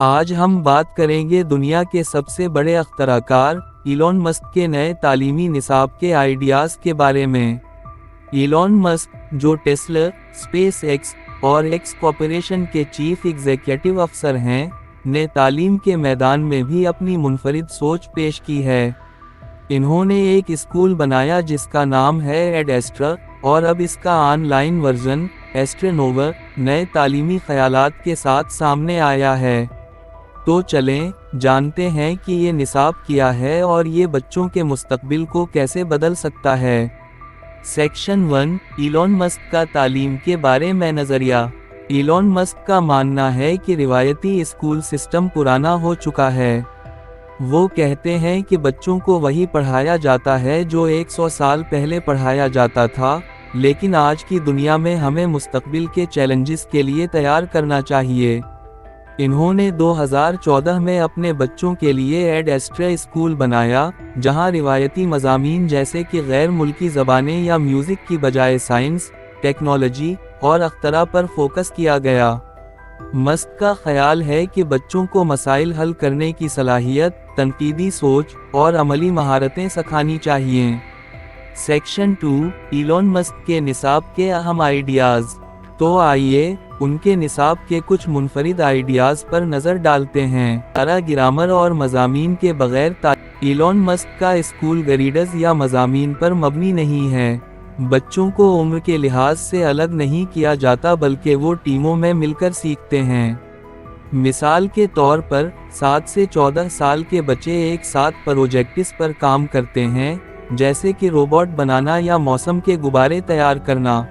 آج ہم بات کریں گے دنیا کے سب سے بڑے اختراع کار ایلون مسک کے نئے تعلیمی نصاب کے آئیڈیاز کے بارے میں۔ ایلون مسک، جو ٹیسلا، اسپیس ایکس اور ایکس کارپوریشن کے چیف ایگزیکٹو افسر ہیں، نے تعلیم کے میدان میں بھی اپنی منفرد سوچ پیش کی ہے۔ انہوں نے ایک اسکول بنایا جس کا نام ہے ایڈ ایسٹرا، اور اب اس کا on line version extra nova نئے تعلیمی خیالات کے ساتھ سامنے آیا ہے۔ تو چلیں جانتے ہیں کہ یہ نصاب کیا ہے اور یہ بچوں کے مستقبل کو کیسے بدل سکتا ہے۔ سیکشن 1، ایلون مسک کا تعلیم کے بارے میں نظریہ۔ ایلون مسک کا ماننا ہے کہ روایتی اسکول سسٹم پرانا ہو چکا ہے۔ وہ کہتے ہیں کہ بچوں کو وہی پڑھایا جاتا ہے جو 100 سال پہلے پڑھایا جاتا تھا، لیکن آج کی دنیا میں ہمیں مستقبل کے چیلنجز کے لیے تیار کرنا چاہیے۔ انہوں نے 2014 میں اپنے بچوں کے لیے ایڈ ایسٹرا اسکول بنایا، جہاں روایتی مضامین جیسے کہ غیر ملکی زبانیں یا میوزک کی بجائے سائنس، ٹیکنالوجی اور اختراع پر فوکس کیا گیا۔ مسک کا خیال ہے کہ بچوں کو مسائل حل کرنے کی صلاحیت، تنقیدی سوچ اور عملی مہارتیں سکھانی چاہیے۔ سیکشن 2، ایلون مسک کے نصاب کے اہم آئیڈیاز۔ تو آئیے ان کے نصاب کے کچھ منفرد آئیڈیاز پر نظر ڈالتے ہیں۔ گرامر اور مضامین کے بغیر ایلون مسک کا اسکول گریڈز یا مضامین پر مبنی نہیں ہے۔ بچوں کو عمر کے لحاظ سے الگ نہیں کیا جاتا بلکہ وہ ٹیموں میں مل کر سیکھتے ہیں۔ مثال کے طور پر 7 سے 14 سال کے بچے ایک ساتھ پروجیکٹس پر کام کرتے ہیں، جیسے کہ روبوٹ بنانا یا موسم کے غبارے تیار کرنا۔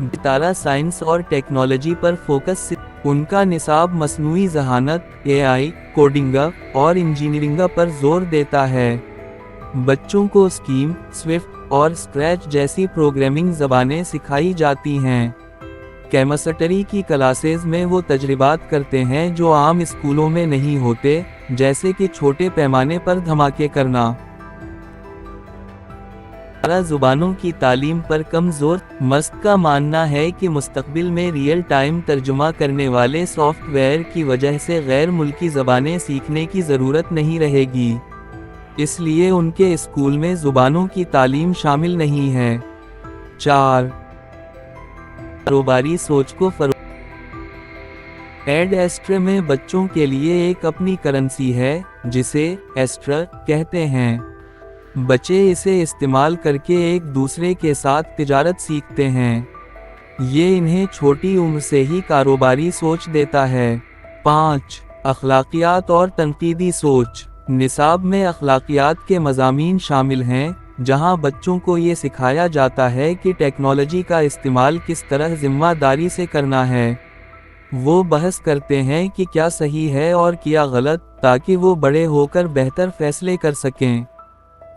ڈیٹا سائنس اور ٹیکنالوجی پر فوکس۔ ان کا نصاب مصنوعی ذہانت، AI، کوڈنگ اور انجینئرنگ پر زور دیتا ہے۔ بچوں کو اسکیم، سوئفٹ اور اسکریچ جیسی پروگرامنگ زبانیں سکھائی جاتی ہیں۔ کیمسٹری کی کلاسز میں وہ تجربات کرتے ہیں جو عام اسکولوں میں نہیں ہوتے، جیسے کہ چھوٹے پیمانے پر دھماکے کرنا۔ زبانوں کی تعلیم پر کم زور۔ مسک کا ماننا ہے کہ مستقبل میں ریئل ٹائم ترجمہ کرنے والے سافٹ ویئر کی وجہ سے غیر ملکی زبانیں سیکھنے کی ضرورت نہیں رہے گی، اس لیے ان کے اسکول میں زبانوں کی تعلیم شامل نہیں ہے۔ 4، کاروباری سوچ کو فروغ۔ ایڈ ایسٹرا میں بچوں کے لیے ایک اپنی کرنسی ہے، جسے ایسٹرا کہتے ہیں۔ بچے اسے استعمال کر کے ایک دوسرے کے ساتھ تجارت سیکھتے ہیں۔ یہ انہیں چھوٹی عمر سے ہی کاروباری سوچ دیتا ہے۔ 5، اخلاقیات اور تنقیدی سوچ۔ نصاب میں اخلاقیات کے مضامین شامل ہیں، جہاں بچوں کو یہ سکھایا جاتا ہے کہ ٹیکنالوجی کا استعمال کس طرح ذمہ داری سے کرنا ہے۔ وہ بحث کرتے ہیں کہ کیا صحیح ہے اور کیا غلط، تاکہ وہ بڑے ہو کر بہتر فیصلے کر سکیں۔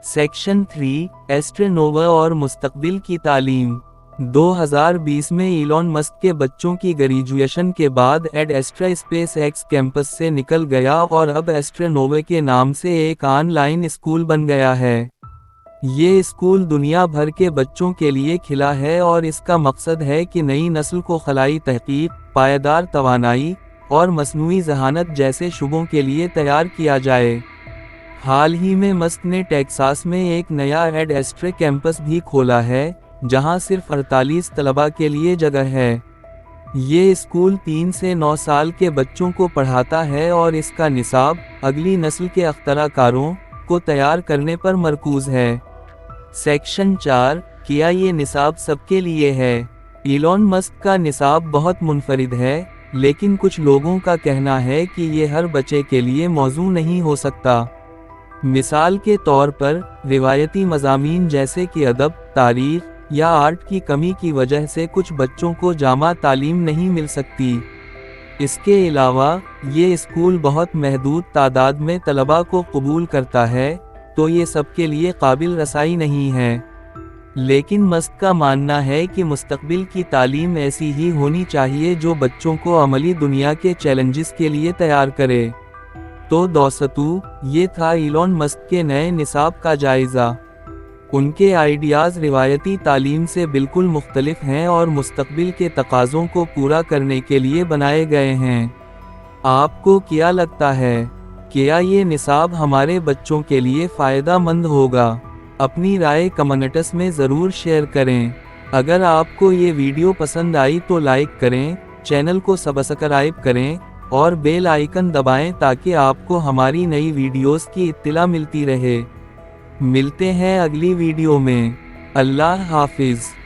سیکشن 3، ایسٹرا نووا اور مستقبل کی تعلیم۔ 2020 میں ایلون مسک کے بچوں کی گریجویشن کے بعد Ad Astra SpaceX campus سے نکل گیا اور اب ایسٹرا نووا کے نام سے ایک آن لائن اسکول بن گیا ہے۔ یہ اسکول دنیا بھر کے بچوں کے لیے کھلا ہے اور اس کا مقصد ہے کہ نئی نسل کو خلائی تحقیق، پائیدار توانائی اور مصنوعی ذہانت جیسے شعبوں کے لیے تیار کیا جائے۔ حال ہی میں مسک نے ٹیکساس میں ایک نیا ایڈ ایسٹرا کیمپس بھی کھولا ہے، جہاں صرف 48 طلباء کے لیے جگہ ہے۔ یہ اسکول 3 سے 9 سال کے بچوں کو پڑھاتا ہے اور اس کا نصاب اگلی نسل کے اختراع کاروں کو تیار کرنے پر مرکوز ہے۔ سیکشن 4، کیا یہ نصاب سب کے لیے ہے؟ ایلون مسک کا نصاب بہت منفرد ہے، لیکن کچھ لوگوں کا کہنا ہے کہ یہ ہر بچے کے لیے موزوں نہیں ہو سکتا۔ مثال کے طور پر، روایتی مضامین جیسے کہ ادب، تاریخ یا آرٹ کی کمی کی وجہ سے کچھ بچوں کو جامع تعلیم نہیں مل سکتی۔ اس کے علاوہ، یہ اسکول بہت محدود تعداد میں طلباء کو قبول کرتا ہے، تو یہ سب کے لیے قابل رسائی نہیں ہے۔ لیکن مسک کا ماننا ہے کہ مستقبل کی تعلیم ایسی ہی ہونی چاہیے جو بچوں کو عملی دنیا کے چیلنجز کے لیے تیار کرے۔ تو دوستو، یہ تھا ایلون مسک کے نئے نصاب کا جائزہ۔ ان کے آئیڈیاز روایتی تعلیم سے بالکل مختلف ہیں اور مستقبل کے تقاضوں کو پورا کرنے کے لیے بنائے گئے ہیں۔ آپ کو کیا لگتا ہے؟ کیا یہ نصاب ہمارے بچوں کے لیے فائدہ مند ہوگا؟ اپنی رائے کمنٹس میں ضرور شیئر کریں۔ اگر آپ کو یہ ویڈیو پسند آئی تو لائک کریں، چینل کو سبسکرائب کریں اور بیل آئیکن دبائیں تاکہ آپ کو ہماری نئی ویڈیوز کی اطلاع ملتی رہے۔ ملتے ہیں اگلی ویڈیو میں۔ اللہ حافظ۔